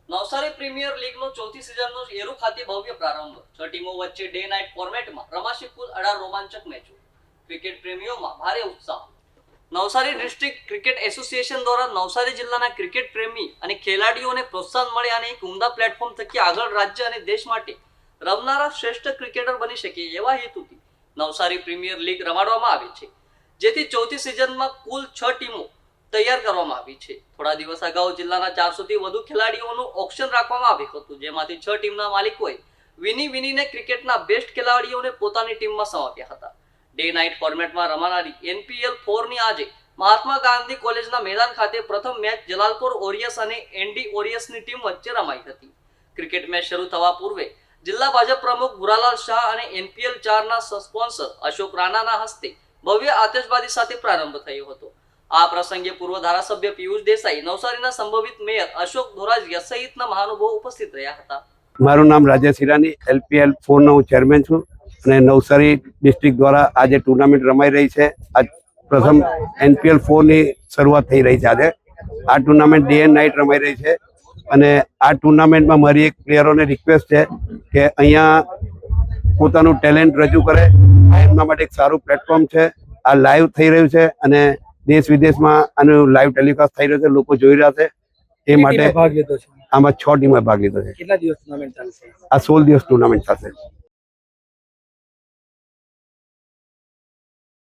Navsari premier લીગનો ચોથી સિઝનનો એરુ ખાતે ભવ્ય પ્રારંભ. 6 ટીમો વચ્ચે ડે નાઇટ ફોર્મેટમાં રમાશે કુલ 18 રોમાંચક મેચો. ક્રિકેટ પ્રેમીઓમાં ભારે ઉત્સાહ. નવસારી ડિસ્ટ્રિક્ટ ક્રિકેટ એસોસિએશન દ્વારા નવસારી જિલ્લાના ક્રિકેટ પ્રેમી અને ખેલાડીઓને પ્રોત્સાહન મળે અને એક ઉમદા પ્લેટફોર્મ થકી આગળ રાજ્ય અને દેશ માટે રમનારા શ્રેષ્ઠ ક્રિકેટર બની શકે એવા હેતુથી નવસારી પ્રીમિયર લીગ રમાડવામાં આવી છે, જેથી ચોથી સિઝનમાં કુલ 6 ટીમો તૈયાર કરવામાં આવી છે. થોડા દિવસ અગાઉ જિલ્લાના 400 થી વધુ ખેલાડીઓનું ઓક્શન રાખવામાં આવ્યું હતું, જેમાંથી 6 ટીમના માલિકોએ વિનીને ક્રિકેટના બેસ્ટ ખેલાડીઓને પોતાની ટીમમાં સમાવ્યા હતા. ડે નાઇટ ફોર્મેટમાં રમાનારી NPL 4 ની આજે મહાત્મા ગાંધી કોલેજના મેદાન ખાતે પ્રથમ મેચ જલાલપુર ઓરિયસ અને ND ઓરિયસની ટીમ વચ્ચે રમાઈ હતી. ક્રિકેટ મેચ શરૂ થવા પૂર્વે જિલ્લા ભાજપ પ્રમુખ ભુરાલાલ શાહ અને NPL 4 ના સ્પોન્સર અશોક રાણાના હસ્તે ભવ્ય આતશબાજી સાથે પ્રારંભ થયો હતો. આ પ્રસંગે પૂર્વ ધારાસભ્ય પિયુષ દેસાઈ, નવસારીના સંભવિત મેયર અશોક ધોરાજીયા સહિતના મહાનુભાવો ઉપસ્થિત રહ્યા હતા. મારું નામ રાજેશ હિરાની, LPL 4 નો ચેરમેન છું અને નવસારી ડિસ્ટ્રિક્ટ દ્વારા આજે ટુર્નામેન્ટ રમાઈ રહી છે. આજ પ્રથમ NPL 4 ની શરૂઆત થઈ રહી છે. આજે આ ટુર્નામેન્ટ ડે એન્ડ નાઇટ રમાઈ રહી છે અને આ ટુર્નામેન્ટમાં મારી એક પ્લેયરોને રિક્વેસ્ટ છે કે અહીંયા પોતાનું ટેલેન્ટ રજૂ કરે. એમના માટે એક સારું પ્લેટફોર્મ છે. આ લાઈવ થઈ રહ્યું છે અને દેશ વિદેશમાં આનું લાઈવ ટેલિકાસ્ટ થઈ રહ્યું છે, લોકો જોઈ રહ્યા છે. એ માટે ભાગ લીધો છે. આમાં 6 ટીમોએ ભાગ લીધો છે. કેટલા દિવસ ટુર્નામેન્ટ ચાલશે? આ 16 દિવસ ટુર્નામેન્ટ થશે.